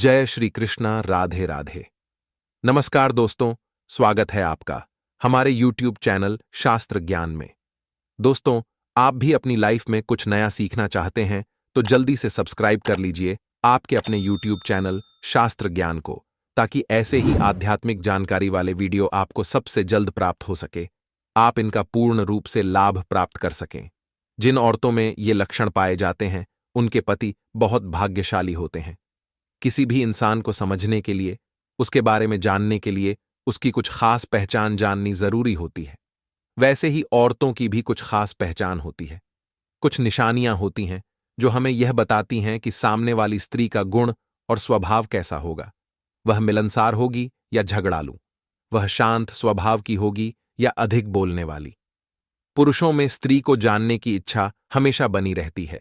जय श्री कृष्णा। राधे राधे। नमस्कार दोस्तों, स्वागत है आपका हमारे YouTube चैनल शास्त्र ज्ञान में। दोस्तों, आप भी अपनी लाइफ में कुछ नया सीखना चाहते हैं तो जल्दी से सब्सक्राइब कर लीजिए आपके अपने YouTube चैनल शास्त्र ज्ञान को, ताकि ऐसे ही आध्यात्मिक जानकारी वाले वीडियो आपको सबसे जल्द प्राप्त हो सके, आप इनका पूर्ण रूप से लाभ प्राप्त कर सकें। जिन औरतों में ये लक्षण पाए जाते हैं उनके पति बहुत भाग्यशाली होते हैं। किसी भी इंसान को समझने के लिए, उसके बारे में जानने के लिए उसकी कुछ खास पहचान जाननी जरूरी होती है। वैसे ही औरतों की भी कुछ खास पहचान होती है, कुछ निशानियां होती हैं जो हमें यह बताती हैं कि सामने वाली स्त्री का गुण और स्वभाव कैसा होगा। वह मिलनसार होगी या झगड़ालू, वह शांत स्वभाव की होगी या अधिक बोलने वाली। पुरुषों में स्त्री को जानने की इच्छा हमेशा बनी रहती है।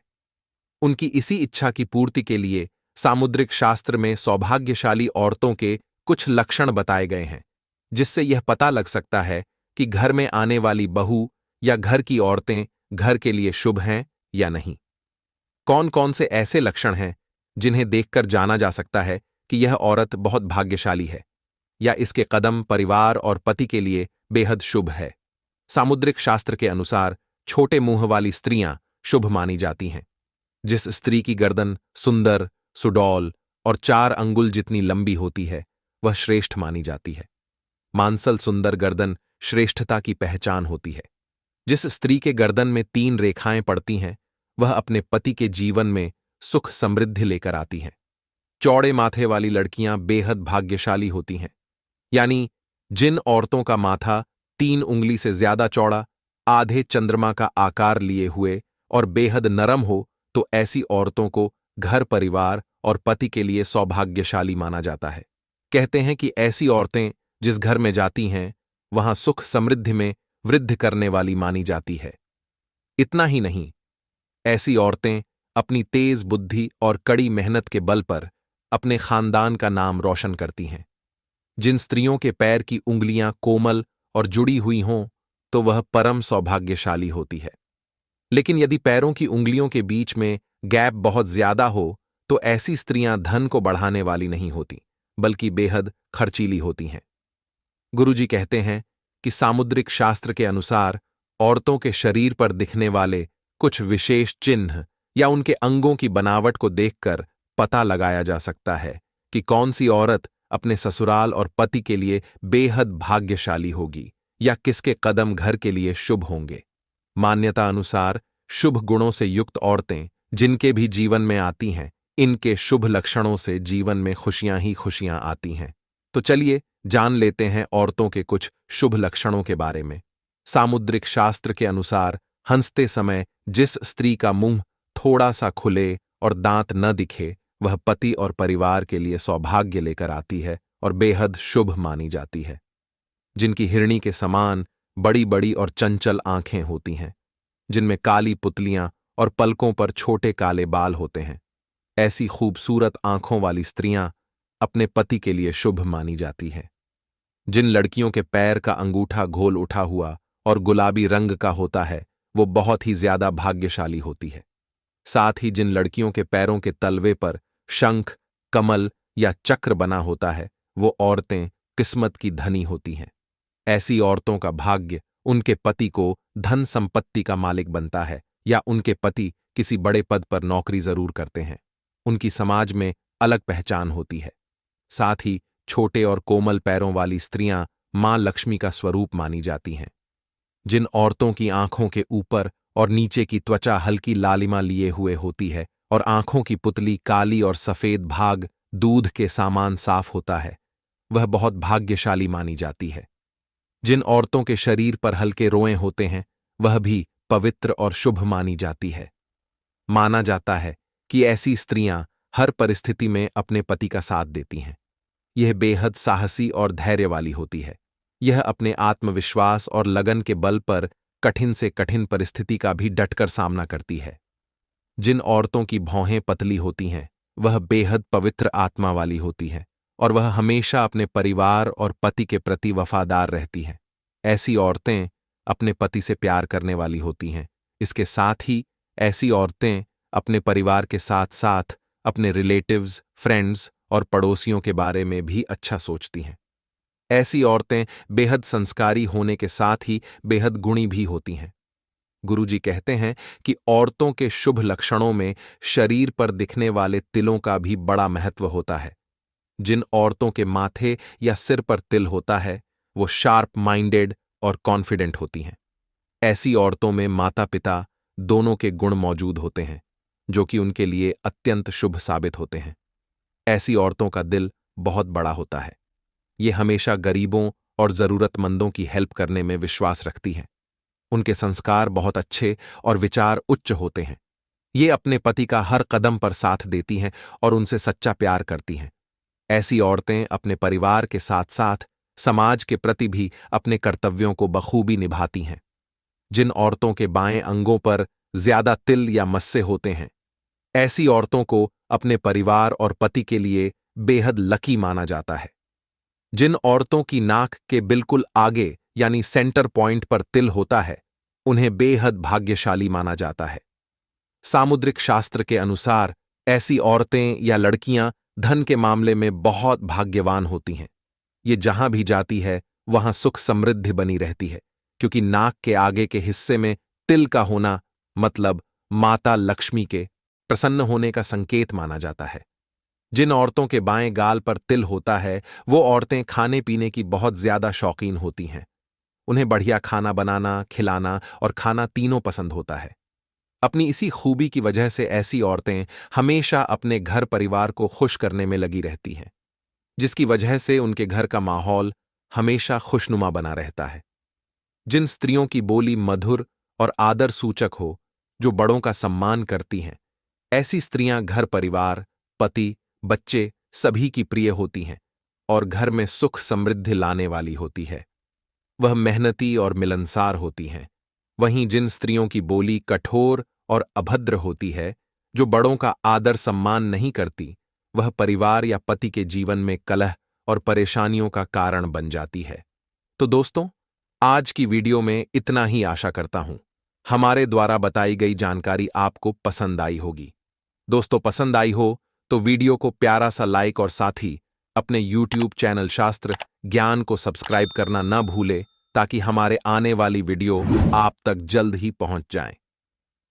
उनकी इसी इच्छा की पूर्ति के लिए सामुद्रिक शास्त्र में सौभाग्यशाली औरतों के कुछ लक्षण बताए गए हैं, जिससे यह पता लग सकता है कि घर में आने वाली बहू या घर की औरतें घर के लिए शुभ हैं या नहीं। कौन कौन से ऐसे लक्षण हैं जिन्हें देखकर जाना जा सकता है कि यह औरत बहुत भाग्यशाली है या इसके कदम परिवार और पति के लिए बेहद शुभ है। सामुद्रिक शास्त्र के अनुसार छोटे मुंह वाली स्त्रियां शुभ मानी जाती हैं। जिस स्त्री की गर्दन सुंदर, सुडौल और 4 अंगुल जितनी लंबी होती है वह श्रेष्ठ मानी जाती है। मांसल सुंदर गर्दन श्रेष्ठता की पहचान होती है। जिस स्त्री के गर्दन में 3 रेखाएं पड़ती हैं वह अपने पति के जीवन में सुख समृद्धि लेकर आती हैं। चौड़े माथे वाली लड़कियां बेहद भाग्यशाली होती हैं। यानी जिन औरतों का माथा 3 उंगली से ज्यादा चौड़ा, आधे चंद्रमा का आकार लिए हुए और बेहद नरम हो, तो ऐसी औरतों को घर परिवार और पति के लिए सौभाग्यशाली माना जाता है। कहते हैं कि ऐसी औरतें जिस घर में जाती हैं वहां सुख समृद्धि में वृद्धि करने वाली मानी जाती है। इतना ही नहीं, ऐसी औरतें अपनी तेज बुद्धि और कड़ी मेहनत के बल पर अपने खानदान का नाम रोशन करती हैं। जिन स्त्रियों के पैर की उंगलियां कोमल और जुड़ी हुई हों तो वह परम सौभाग्यशाली होती है। लेकिन यदि पैरों की उंगलियों के बीच में गैप बहुत ज्यादा हो तो ऐसी स्त्रियां धन को बढ़ाने वाली नहीं होती, बल्कि बेहद खर्चीली होती हैं। गुरुजी कहते हैं कि सामुद्रिक शास्त्र के अनुसार औरतों के शरीर पर दिखने वाले कुछ विशेष चिन्ह या उनके अंगों की बनावट को देखकर पता लगाया जा सकता है कि कौन सी औरत अपने ससुराल और पति के लिए बेहद भाग्यशाली होगी या किसके कदम घर के लिए शुभ होंगे। मान्यता अनुसार शुभ गुणों से युक्त औरतें जिनके भी जीवन में आती हैं, इनके शुभ लक्षणों से जीवन में खुशियां ही खुशियां आती हैं। तो चलिए जान लेते हैं औरतों के कुछ शुभ लक्षणों के बारे में। सामुद्रिक शास्त्र के अनुसार हंसते समय जिस स्त्री का मुंह थोड़ा सा खुले और दांत न दिखे वह पति और परिवार के लिए सौभाग्य लेकर आती है और बेहद शुभ मानी जाती है। जिनकी हिरणी के समान बड़ी बड़ी और चंचल आंखें होती हैं, जिनमें काली पुतलियां और पलकों पर छोटे काले बाल होते हैं, ऐसी खूबसूरत आंखों वाली स्त्रियां अपने पति के लिए शुभ मानी जाती हैं। जिन लड़कियों के पैर का अंगूठा गोल उठा हुआ और गुलाबी रंग का होता है वो बहुत ही ज्यादा भाग्यशाली होती है। साथ ही जिन लड़कियों के पैरों के तलवे पर शंख, कमल या चक्र बना होता है वो औरतें किस्मत की धनी होती हैं। ऐसी औरतों का भाग्य उनके पति को धन संपत्ति का मालिक बनता है या उनके पति किसी बड़े पद पर नौकरी जरूर करते हैं। उनकी समाज में अलग पहचान होती है। साथ ही छोटे और कोमल पैरों वाली स्त्रियां मां लक्ष्मी का स्वरूप मानी जाती हैं। जिन औरतों की आंखों के ऊपर और नीचे की त्वचा हल्की लालिमा लिए हुए होती है और आंखों की पुतली काली और सफेद भाग दूध के सामान साफ होता है, वह बहुत भाग्यशाली मानी जाती है। जिन औरतों के शरीर पर हल्के रोएं होते हैं वह भी पवित्र और शुभ मानी जाती है। माना जाता है कि ऐसी स्त्रियां हर परिस्थिति में अपने पति का साथ देती हैं। यह बेहद साहसी और धैर्य वाली होती है। यह अपने आत्मविश्वास और लगन के बल पर कठिन से कठिन परिस्थिति का भी डटकर सामना करती है। जिन औरतों की भौहें पतली होती हैं वह बेहद पवित्र आत्मा वाली होती है और वह हमेशा अपने परिवार और पति के प्रति वफादार रहती हैं। ऐसी औरतें अपने पति से प्यार करने वाली होती हैं। इसके साथ ही ऐसी औरतें अपने परिवार के साथ साथ अपने रिलेटिव्स, फ्रेंड्स और पड़ोसियों के बारे में भी अच्छा सोचती हैं। ऐसी औरतें बेहद संस्कारी होने के साथ ही बेहद गुणी भी होती हैं। गुरुजी कहते हैं कि औरतों के शुभ लक्षणों में शरीर पर दिखने वाले तिलों का भी बड़ा महत्व होता है। जिन औरतों के माथे या सिर पर तिल होता है, वो शार्प माइंडेड और कॉन्फिडेंट होती हैं। ऐसी औरतों में माता पिता दोनों के गुण मौजूद होते हैं, जो कि उनके लिए अत्यंत शुभ साबित होते हैं। ऐसी औरतों का दिल बहुत बड़ा होता है। ये हमेशा गरीबों और जरूरतमंदों की हेल्प करने में विश्वास रखती हैं। उनके संस्कार बहुत अच्छे और विचार उच्च होते हैं। ये अपने पति का हर कदम पर साथ देती हैं और उनसे सच्चा प्यार करती हैं। ऐसी औरतें अपने परिवार के साथ साथ समाज के प्रति भी अपने कर्तव्यों को बखूबी निभाती हैं। जिन औरतों के बाएं अंगों पर ज्यादा तिल या मस्से होते हैं, ऐसी औरतों को अपने परिवार और पति के लिए बेहद लकी माना जाता है। जिन औरतों की नाक के बिल्कुल आगे यानी सेंटर पॉइंट पर तिल होता है, उन्हें बेहद भाग्यशाली माना जाता है। सामुद्रिक शास्त्र के अनुसार ऐसी औरतें या लड़कियां धन के मामले में बहुत भाग्यवान होती हैं। ये जहां भी जाती है वहां सुख समृद्धि बनी रहती है, क्योंकि नाक के आगे के हिस्से में तिल का होना मतलब माता लक्ष्मी के प्रसन्न होने का संकेत माना जाता है। जिन औरतों के बाएं गाल पर तिल होता है, वो औरतें खाने पीने की बहुत ज्यादा शौकीन होती हैं। उन्हें बढ़िया खाना बनाना, खिलाना और खाना तीनों पसंद होता है। अपनी इसी खूबी की वजह से ऐसी औरतें हमेशा अपने घर परिवार को खुश करने में लगी रहती हैं, जिसकी वजह से उनके घर का माहौल हमेशा खुशनुमा बना रहता है। जिन स्त्रियों की बोली मधुर और आदर सूचक हो, जो बड़ों का सम्मान करती हैं, ऐसी स्त्रियां घर परिवार, पति, बच्चे सभी की प्रिय होती हैं और घर में सुख समृद्धि लाने वाली होती है। वह मेहनती और मिलनसार होती हैं। वहीं जिन स्त्रियों की बोली कठोर और अभद्र होती है, जो बड़ों का आदर सम्मान नहीं करती, वह परिवार या पति के जीवन में कलह और परेशानियों का कारण बन जाती है। तो दोस्तों, आज की वीडियो में इतना ही आशा करता हूं। हमारे द्वारा बताई गई जानकारी आपको पसंद आई होगी। दोस्तों, पसंद आई हो तो वीडियो को प्यारा सा लाइक और साथ ही अपने YouTube चैनल शास्त्र ज्ञान को सब्सक्राइब करना न भूले, ताकि हमारे आने वाली वीडियो आप तक जल्द ही पहुंच जाएं।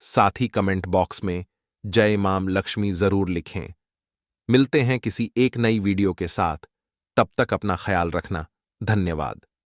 साथ ही कमेंट बॉक्स में जय मां लक्ष्मी जरूर लिखें। मिलते हैं किसी एक नई वीडियो के साथ। तब तक अपना ख्याल रखना। धन्यवाद।